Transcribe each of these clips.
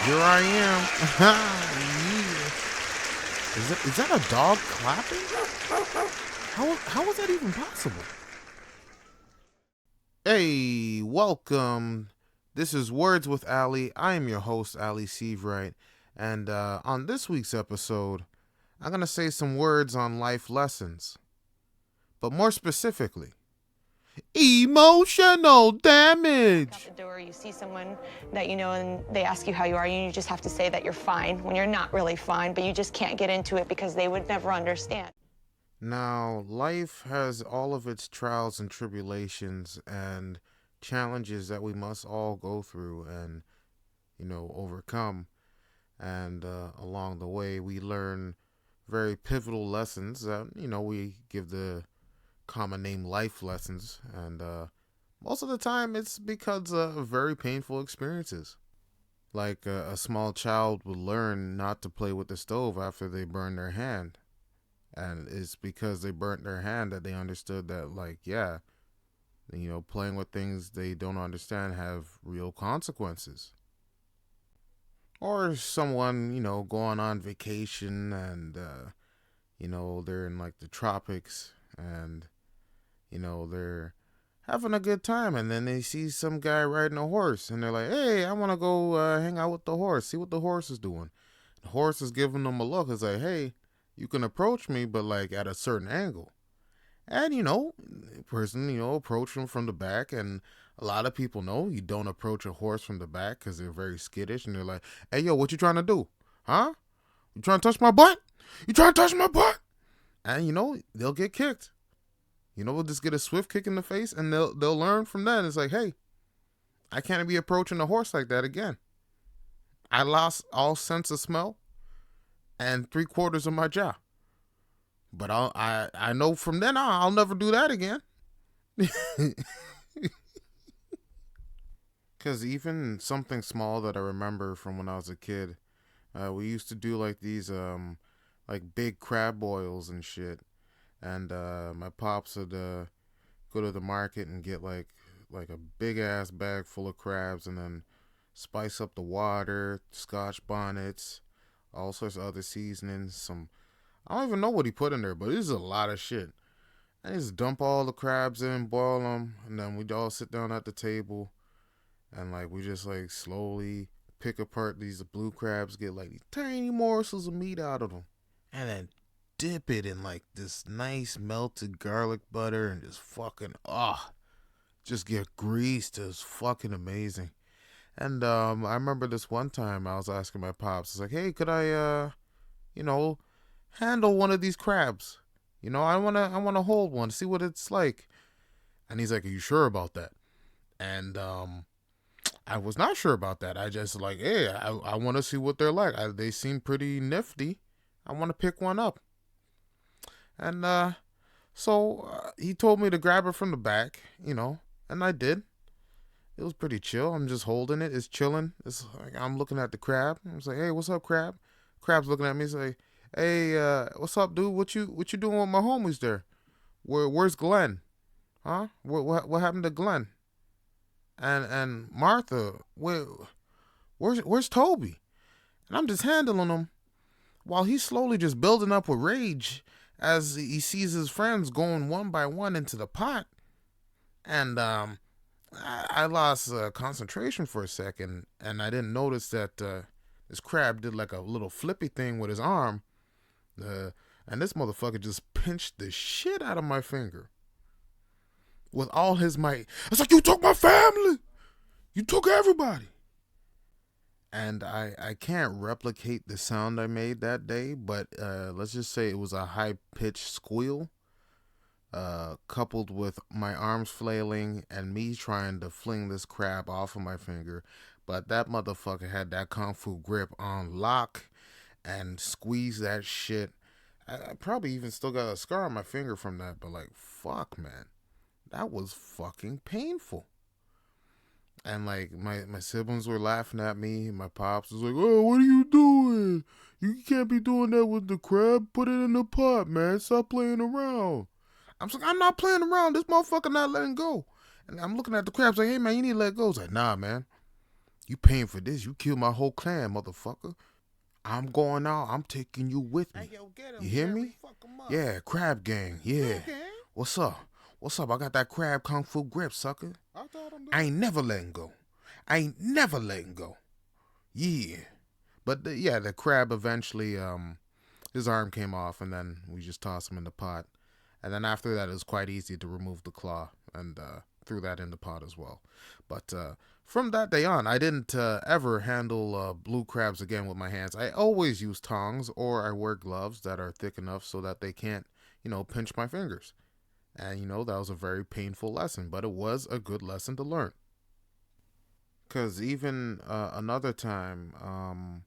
Here I am. Yeah. Is that a dog clapping? How is that even possible? Hey, welcome. This is Words with Ali. I am your host, Ali Seavright. And on this week's episode, I'm going to say some words on life lessons. But more specifically, emotional damage. Out the door, you see someone that you know and they ask you how you are, and you just have to say that you're fine when you're not really fine, but you just can't get into it because they would never understand. Now, life has all of its trials and tribulations and challenges that we must all go through and, overcome. And along the way, we learn very pivotal lessons that, we give the common name life lessons. And most of the time, it's because of very painful experiences. Like a small child would learn not to play with the stove after they burn their hand. And it's because they burnt their hand that they understood that, playing with things they don't understand have real consequences. Or someone, going on vacation and, they're in like the tropics and, they're having a good time. And then they see some guy riding a horse and they're like, hey, I want to go hang out with the horse, see what the horse is doing. The horse is giving them a look. It's like, hey, you can approach me, but like at a certain angle. And, the person, approach them from the back. And a lot of people know you don't approach a horse from the back because they're very skittish. And they're like, hey, yo, what you trying to do? Huh? You trying to touch my butt? You trying to touch my butt? And, they'll get kicked. We'll just get a swift kick in the face and they'll learn from that. It's like, hey, I can't be approaching a horse like that again. I lost all sense of smell and 3/4 of my jaw. But I know from then on I'll never do that again. Because even something small that I remember from when I was a kid, we used to do like these like big crab boils and shit. And my pops would go to the market and get like a big ass bag full of crabs and then spice up the water, scotch bonnets, all sorts of other seasonings. I don't even know what he put in there, but it is a lot of shit. And he just dump all the crabs in, boil them, and then we'd all sit down at the table, and like we just like slowly pick apart these blue crabs, get like these tiny morsels of meat out of them, and then dip it in like this nice melted garlic butter and just get greased. It was fucking amazing. And I remember this one time I was asking my pops, it's like, hey, could I, handle one of these crabs? I wanna hold one, see what it's like. And he's like, are you sure about that? And I was not sure about that. I just like, hey, I want to see what they're like. They seem pretty nifty. I want to pick one up. And so he told me to grab it from the back, and I did. It was pretty chill. I'm just holding it. It's chilling. It's like I'm looking at the crab. I was like, hey, what's up, crab? Crab's looking at me. He's like, hey, what's up, dude? What you doing with my homies there? Where's Glenn? Huh? What happened to Glenn? And Martha, where's Toby? And I'm just handling him while he's slowly just building up with rage as he sees his friends going one by one into the pot. And I lost concentration for a second, and I didn't notice that this crab did like a little flippy thing with his arm. And this motherfucker just pinched the shit out of my finger with all his might. It's like, you took my family. You took everybody. And I can't replicate the sound I made that day, but let's just say it was a high-pitched squeal, coupled with my arms flailing and me trying to fling this crab off of my finger. But that motherfucker had that kung fu grip on lock and squeezed that shit. I probably even still got a scar on my finger from that, but like, fuck, man. That was fucking painful. And like my siblings were laughing at me. My pops was like, oh, what are you doing? You can't be doing that with the crab. Put it in the pot, man. Stop playing around. I'm like, I'm not playing around. This motherfucker not letting go. And I'm looking at the crabs like, hey, man, you need to let go. It's like, nah, man. You paying for this? You killed my whole clan, motherfucker. I'm going out. I'm taking you with me. Hey, yo, get him, You hear Jerry. me? Fuck him up. Yeah, Crab Gang. Yeah. Crab Gang? What's up? What's up? I got that crab kung fu grip, sucker. I thought him. I ain't never letting go. I ain't never letting go. Yeah. But yeah, the crab eventually, his arm came off, and then we just tossed him in the pot. And then after that, it was quite easy to remove the claw and threw that in the pot as well. But from that day on, I didn't ever handle blue crabs again with my hands. I always use tongs, or I wear gloves that are thick enough so that they can't, pinch my fingers. And, that was a very painful lesson, but it was a good lesson to learn. Because even another time,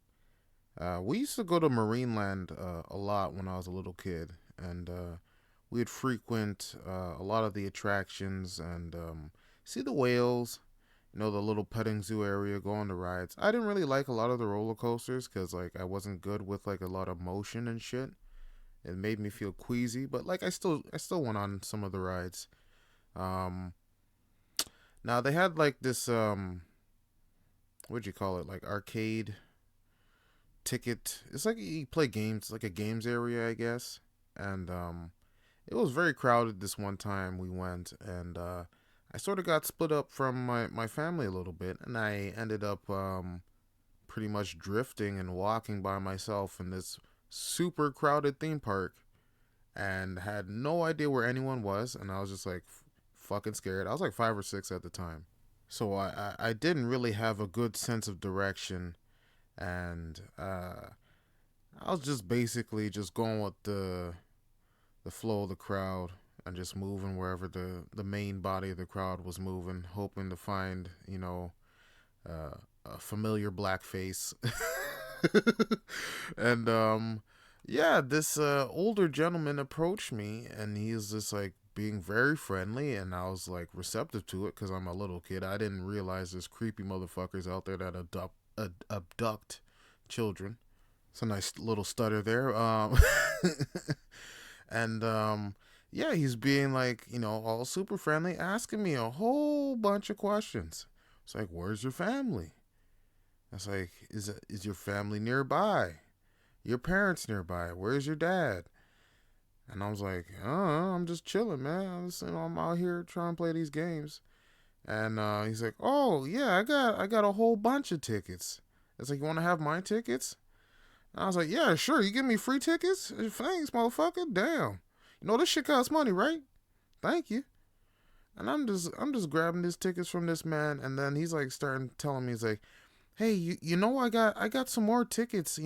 we used to go to Marineland a lot when I was a little kid, and we'd frequent a lot of the attractions and see the whales, the little petting zoo area, go on the rides. I didn't really like a lot of the roller coasters because I wasn't good with a lot of motion and shit. It made me feel queasy, but I still went on some of the rides. Um, Now they had this what'd you call it, arcade ticket. It's like you play games, like a games area, I guess. And it was very crowded this one time we went, and I sort of got split up from my family a little bit, and I ended up pretty much drifting and walking by myself in this super crowded theme park, and had no idea where anyone was, and I was just fucking scared. I was 5 or 6 at the time. So I didn't really have a good sense of direction, and I was just basically just going with the flow of the crowd and just moving wherever the main body of the crowd was moving, hoping to find, a familiar black face. And yeah, this older gentleman approached me, and he's just being very friendly, and I was receptive to it because I'm a little kid. I didn't realize there's creepy motherfuckers out there that abduct children. It's a nice little stutter there. And yeah, he's being all super friendly, asking me a whole bunch of questions. It's where's your family? It's is your family nearby? Your parents nearby? Where's your dad? And I was I'm just chilling, man. I'm out here trying to play these games. And he's oh yeah, I got a whole bunch of tickets. It's you want to have my tickets? And I was yeah, sure. You give me free tickets? Thanks, motherfucker. Damn. This shit costs money, right? Thank you. And I'm just grabbing these tickets from this man, and then he's starting telling me, he's hey, I got some more tickets,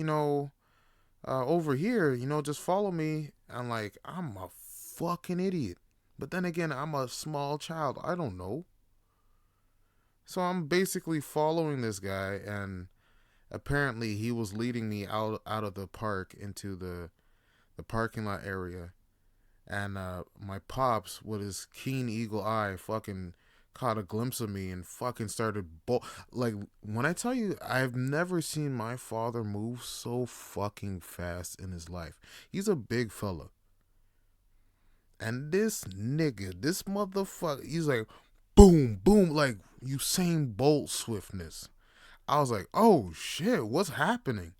over here, just follow me. I'm I'm a fucking idiot. But then again, I'm a small child. I don't know. So I'm basically following this guy, and apparently he was leading me out of the park into the parking lot area. And my pops, with his keen eagle eye, fucking caught a glimpse of me and fucking started when I tell you, I've never seen my father move so fucking fast in his life. He's a big fella. And this nigga, this motherfucker, he's boom, boom, Usain Bolt swiftness. I was oh shit, what's happening?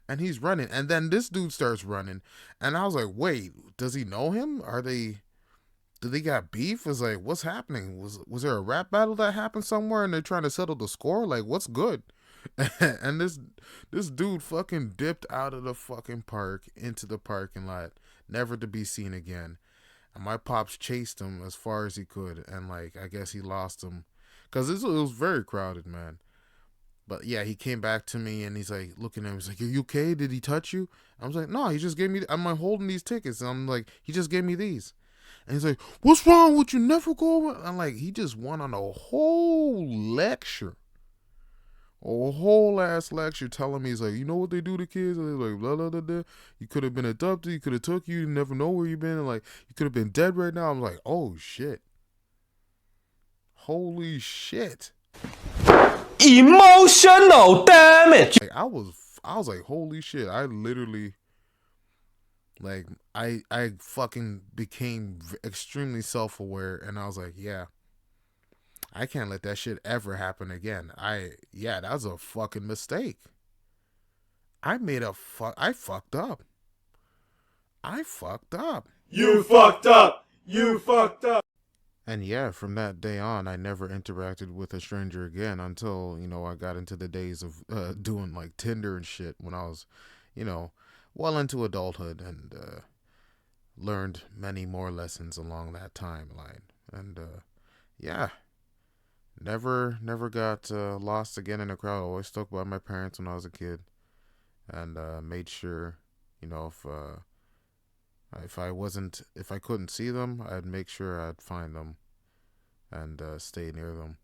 And he's running, and then this dude starts running, and I was wait, does he know him? Do they got beef? Is what's happening? Was there a rap battle that happened somewhere, and they're trying to settle the score? What's good? And this dude fucking dipped out of the fucking park into the parking lot, never to be seen again. And my pops chased him as far as he could, and I guess he lost him, cause it was very crowded, man. But yeah, he came back to me, and he's looking at me. He's are you okay? Did he touch you? I was no, he just gave me. I'm holding these tickets, and I'm he just gave me these. And he's what's wrong with you? Never go over. I'm he just went on a whole lecture, a whole ass lecture, telling me he's you know what they do to kids? And they're blah blah blah blah. You could have been adopted. You could have took you. You never know where you've been. And you could have been dead right now. I'm oh shit, holy shit. Emotional damage. I was holy shit. I literally I fucking became extremely self-aware, and I was yeah, I can't let that shit ever happen again. Yeah, that was a fucking mistake. I fucked up. I fucked up. You fucked up. You fucked up. And yeah, from that day on, I never interacted with a stranger again until, I got into the days of doing like Tinder and shit when I was, you know, well into adulthood and learned many more lessons along that timeline. And yeah, never got lost again in a crowd. Always stuck by my parents when I was a kid and made sure, if I couldn't see them, I'd make sure I'd find them and stay near them.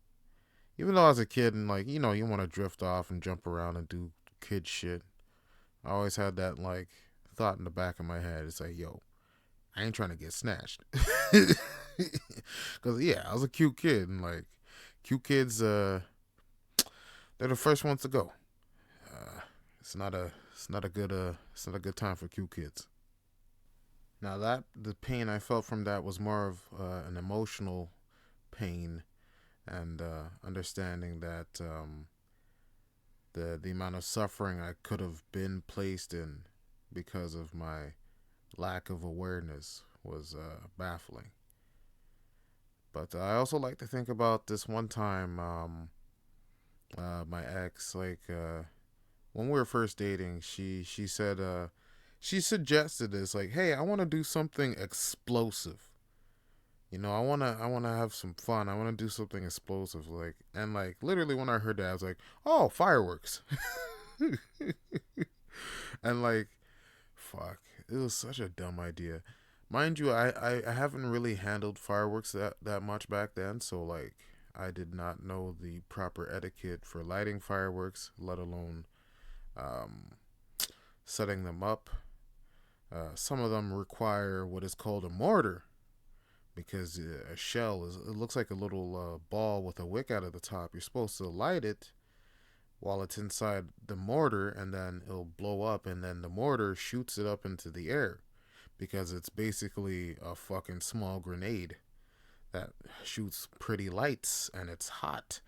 Even though I was a kid and like, you want to drift off and jump around and do kid shit. I always had that like thought in the back of my head. It's like, yo, I ain't trying to get snatched. Cause yeah, I was a cute kid and like cute kids, they're the first ones to go. It's not a good time for cute kids. Now the pain I felt from that was more of an emotional pain and understanding that the amount of suffering I could have been placed in because of my lack of awareness was baffling. But I also like to think about this one time my ex, like when we were first dating, she said she suggested this, like, hey, I want to do something explosive. I wanna have some fun. I wanna do something explosive, like, and like literally when I heard that, I was like, oh, fireworks. And like, fuck, it was such a dumb idea. Mind you, I haven't really handled fireworks that much back then, so like I did not know the proper etiquette for lighting fireworks, let alone setting them up. Some of them require what is called a mortar because a shell it looks like a little ball with a wick out of the top. You're supposed to light it while it's inside the mortar, and then it'll blow up, and then the mortar shoots it up into the air because it's basically a fucking small grenade that shoots pretty lights, and it's hot.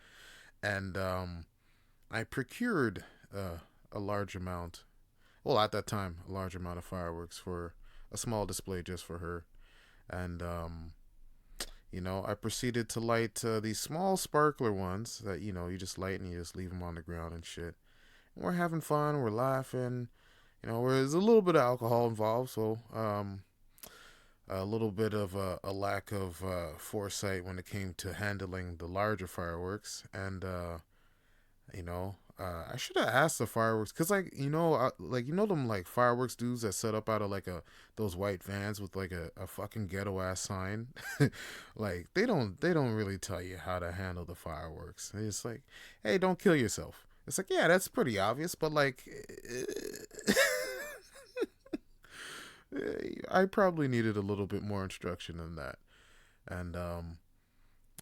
And I procured a large amount, well, at that time, a large amount of fireworks for a small display just for her. And, I proceeded to light these small sparkler ones that, you just light and you just leave them on the ground and shit. And we're having fun, we're laughing, there's a little bit of alcohol involved, so a little bit of a lack of foresight when it came to handling the larger fireworks. And, I should have asked the fireworks because, like, them like fireworks dudes that set up out of like those white vans with like a fucking ghetto ass sign. Like they don't really tell you how to handle the fireworks. It's like, hey, don't kill yourself. It's like, yeah, that's pretty obvious, but like, I probably needed a little bit more instruction than that. And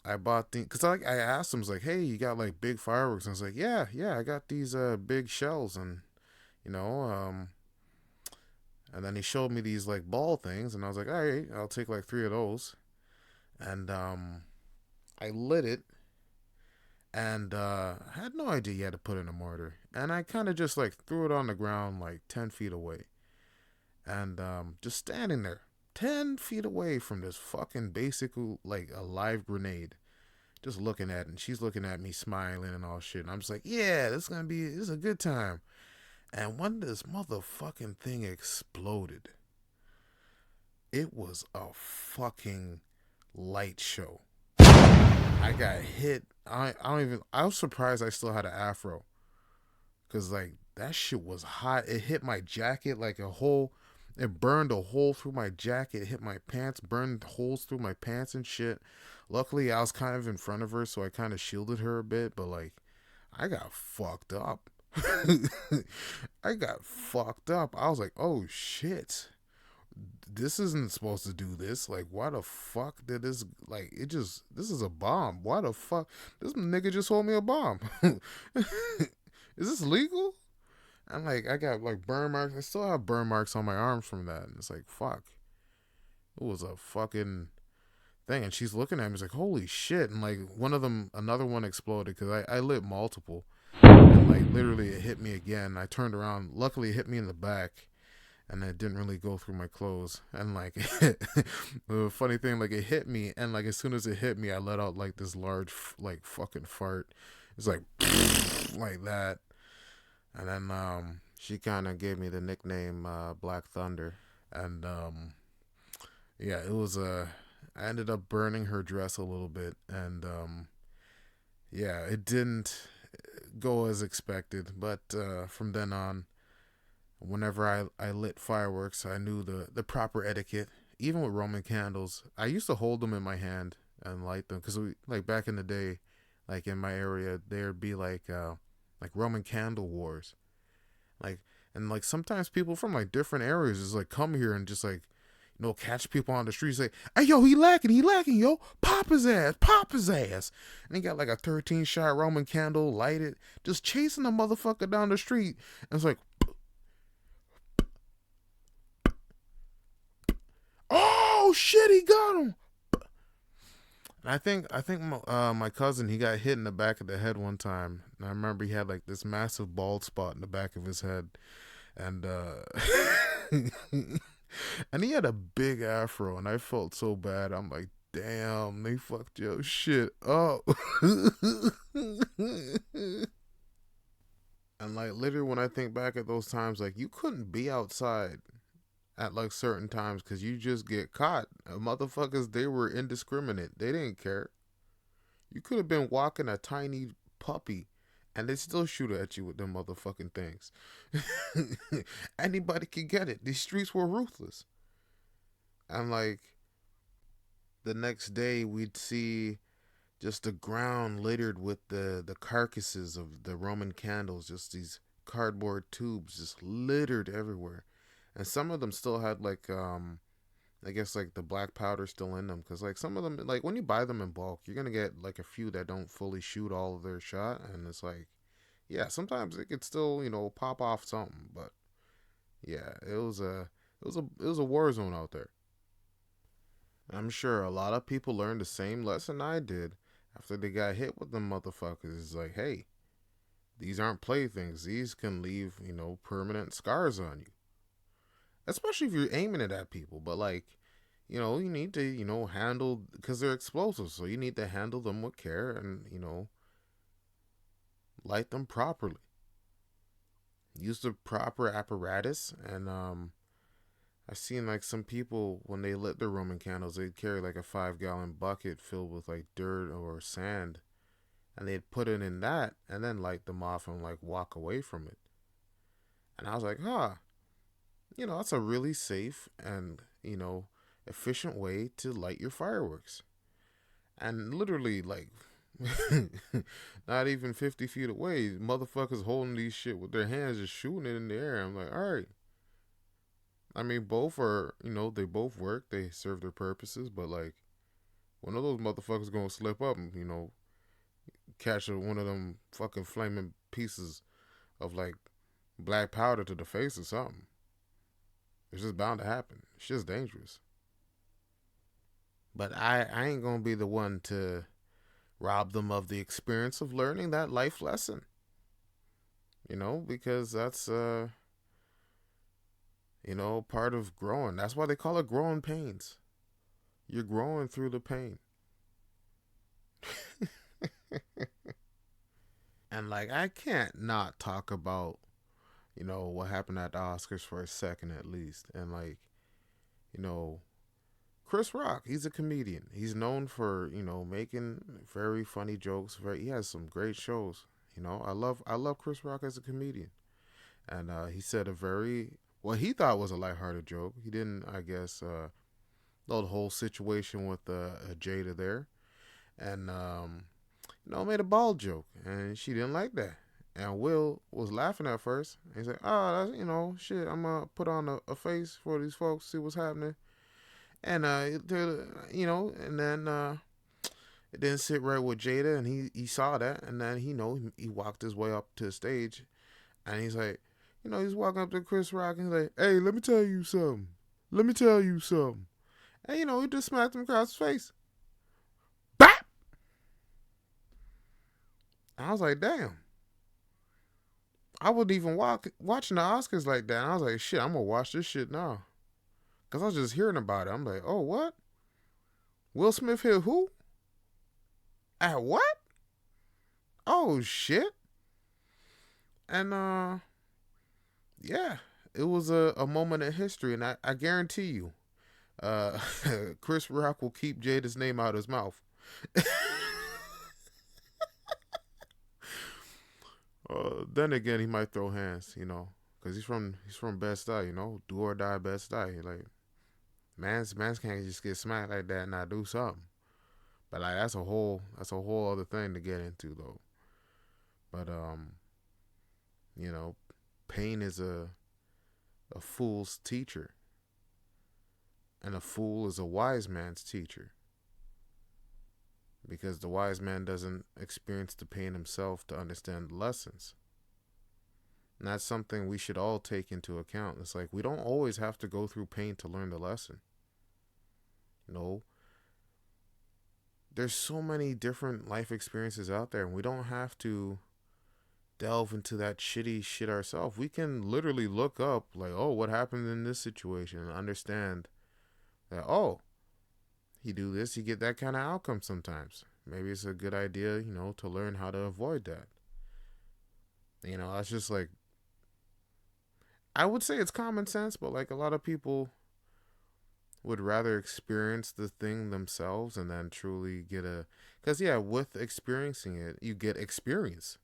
I bought things because I asked him, I was like, hey, you got like big fireworks? And I was like, yeah, I got these big shells, and and then he showed me these like ball things, and I was like, all right, I'll take like 3 of those, and I lit it, and I had no idea you had to put in a mortar, and I kind of just like threw it on the ground like 10 feet away, and just standing there 10 feet away from this fucking basic, like, a live grenade. Just looking at it, and she's looking at me smiling and all shit. And I'm just like, yeah, this is a good time. And when this motherfucking thing exploded, it was a fucking light show. I got hit. I was surprised I still had an afro. Because, like, that shit was hot. It hit my jacket like a hole. It burned a hole through my jacket, hit my pants, burned holes through my pants and shit. Luckily, I was kind of in front of her, so I kind of shielded her a bit, but like, I got fucked up. I got fucked up. I was like, oh shit. This isn't supposed to do this. Like, why the fuck did this, like, this is a bomb. Why the fuck? This nigga just sold me a bomb. Is this legal? And like, I got like burn marks. I still have burn marks on my arms from that. And it's like, fuck. It was a fucking thing, and she's looking at me. She's like, "Holy shit!" And like one of them, another one exploded because I lit multiple, and like literally it hit me again. I turned around. Luckily, it hit me in the back, and it didn't really go through my clothes. And like the funny thing, like it hit me, and like as soon as it hit me, I let out like this large like fucking fart. It's like like that, and then she kind of gave me the nickname Black Thunder, and yeah, it was I ended up burning her dress a little bit, and yeah, it didn't go as expected, but from then on, whenever I lit fireworks, I knew the proper etiquette. Even with Roman candles, I used to hold them in my hand and light them because we like back in the day, like in my area, there'd be like Roman candle wars, like and like sometimes people from like different areas just like come here and just like catch people on the street, say, "Hey, yo, he lacking, yo, pop his ass," and he got like a 13-shot Roman candle lighted, just chasing the motherfucker down the street, and it's like, oh shit, he got him. And I think my cousin, he got hit in the back of the head one time, and I remember he had like this massive bald spot in the back of his head, and and he had a big afro, and I felt so bad. I'm like, damn, they fucked your shit up. And like literally when I think back at those times, like you couldn't be outside at like certain times because you just get caught. Motherfuckers, they were indiscriminate. They didn't care. You could have been walking a tiny puppy and they still shoot at you with them motherfucking things. Anybody could get it. These streets were ruthless. And like the next day we'd see just the ground littered with the carcasses of the Roman candles, just these cardboard tubes just littered everywhere. And some of them still had like I guess like the black powder still in them, because like some of them, like when you buy them in bulk, you're gonna get like a few that don't fully shoot all of their shot, and it's like, yeah, sometimes it could still pop off something, but yeah, it was a war zone out there. I'm sure a lot of people learned the same lesson I did after they got hit with them motherfuckers. It's like, hey, these aren't playthings. These can leave permanent scars on you, especially if you're aiming it at people. But like, you need to handle, because they're explosive, so you need to handle them with care and light them properly. Use the proper apparatus. And I seen like some people when they lit their Roman candles, they'd carry like a 5-gallon bucket filled with like dirt or sand, and they'd put it in that and then light them off and like walk away from it. And I was like, huh, that's a really safe and efficient way to light your fireworks. And literally like not even 50 feet away, motherfuckers holding these shit with their hands, just shooting it in the air. I'm like, all right. I mean, both are, they both work. They serve their purposes. But like, one of those motherfuckers gonna slip up and catch one of them fucking flaming pieces of like black powder to the face or something. It's just bound to happen. It's just dangerous. But I ain't gonna be the one to rob them of the experience of learning that life lesson. Because that's part of growing. That's why they call it growing pains. You're growing through the pain. And like, I can't not talk about what happened at the Oscars for a second at least. And like, you know, Chris Rock, he's a comedian. He's known for, making very funny jokes. He has some great shows. I love Chris Rock as a comedian. And he said a very, what he thought was a lighthearted joke. He didn't, I guess, know the whole situation with Jada there. And, made a bald joke. And she didn't like that. And Will was laughing at first. He's like, oh, that's, shit, I'm going to put on a face for these folks, see what's happening. And, and then it didn't sit right with Jada, and he saw that, and then he walked his way up to the stage, and he's like, he's walking up to Chris Rock, and he's like, hey, let me tell you something. Let me tell you something. And, he just smacked him across his face. And I was like, damn. I wasn't even watching the Oscars like that. And I was like, shit, I'm gonna watch this shit now. Cause I was just hearing about it. I'm like, oh, what? Will Smith hit who? At what? Oh shit. And yeah, it was a moment in history, and I guarantee you, uh, Chris Rock will keep Jada's name out of his mouth. Then again, he might throw hands, because he's from Best Eye, do or die Best Eye. Like man's can't just get smacked like that and not do something. But like that's a whole other thing to get into though. But you know, pain is a fool's teacher, and a fool is a wise man's teacher. Because the wise man doesn't experience the pain himself to understand the lessons. And that's something we should all take into account. It's like we don't always have to go through pain to learn the lesson. No. There's so many different life experiences out there, and we don't have to delve into that shitty shit ourselves. We can literally look up, like, oh, what happened in this situation, and understand that, oh, you do this, you get that kind of outcome sometimes. Maybe it's a good idea, to learn how to avoid that. That's just like, I would say it's common sense, but like a lot of people would rather experience the thing themselves and then truly get because yeah, with experiencing it, you get experience.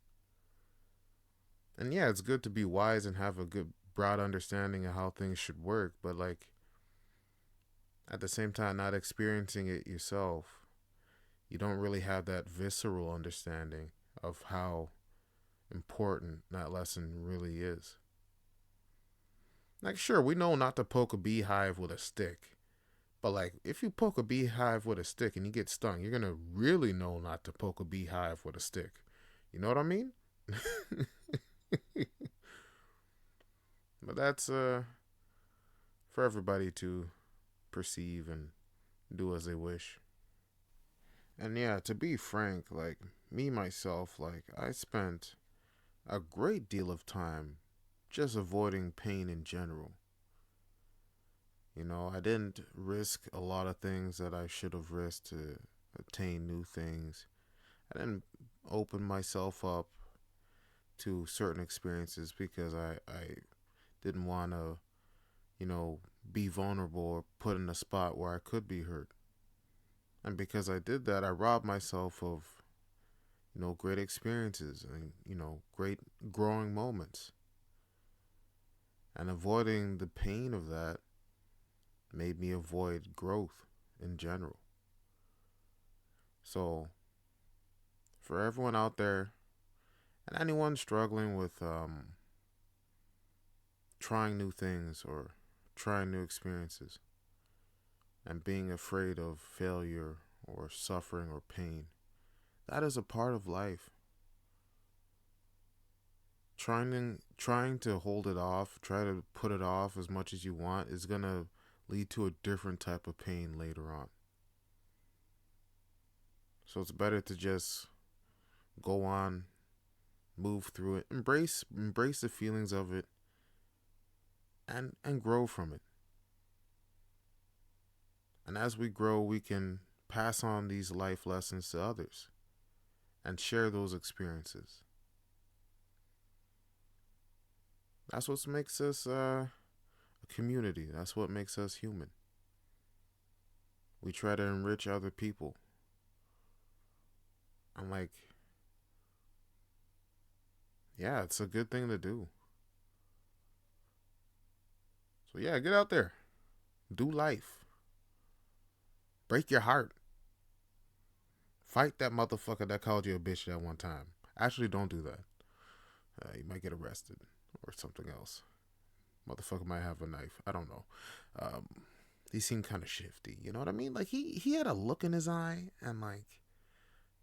And yeah, it's good to be wise and have a good broad understanding of how things should work, but like at the same time, not experiencing it yourself, you don't really have that visceral understanding of how important that lesson really is. Like, sure, we know not to poke a beehive with a stick, but like, if you poke a beehive with a stick and you get stung, you're gonna really know not to poke a beehive with a stick. You know what I mean? But that's for everybody to perceive and do as they wish. And yeah, to be frank, like me myself, like I spent a great deal of time just avoiding pain in general. I didn't risk a lot of things that I should have risked to attain new things. I didn't open myself up to certain experiences because I didn't want to, be vulnerable or put in a spot where I could be hurt. And because I did that, I robbed myself of, great experiences and, great growing moments. And avoiding the pain of that made me avoid growth in general. So, for everyone out there and anyone struggling with trying new things or trying new experiences and being afraid of failure or suffering or pain, that is a part of life. Trying to hold it off, try to put it off as much as you want is going to lead to a different type of pain later on. So it's better to just go on, move through it, embrace the feelings of it, and grow from it. And as we grow, we can pass on these life lessons to others and share those experiences. That's what makes us a community. That's what makes us human. We try to enrich other people. I'm like, yeah, it's a good thing to do. So yeah, get out there. Do life. Break your heart. Fight that motherfucker that called you a bitch that one time. Actually, don't do that. You might get arrested or something else. Motherfucker might have a knife. I don't know. He seemed kind of shifty. You know what I mean? Like he had a look in his eye, and like,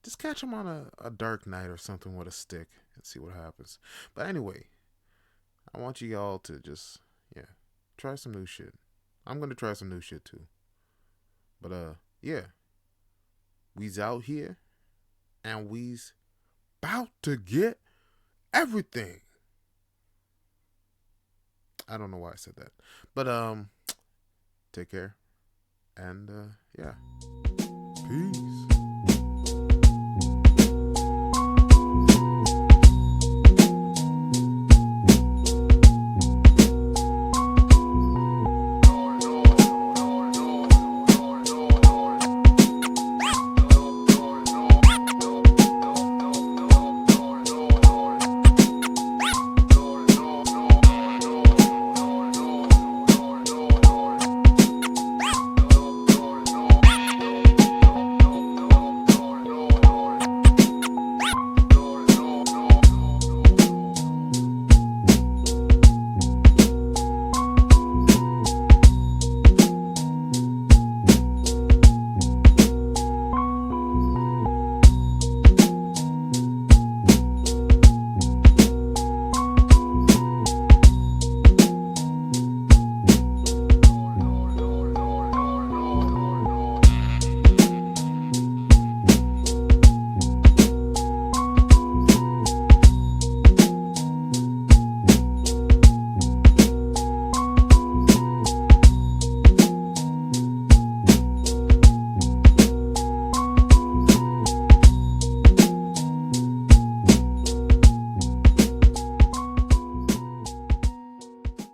just catch him on a dark night or something with a stick and see what happens. But anyway, I want you all to just try some new shit. I'm gonna try some new shit too. But yeah, we's out here, and we's about to get everything. I don't know why I said that. But take care. And yeah. Peace.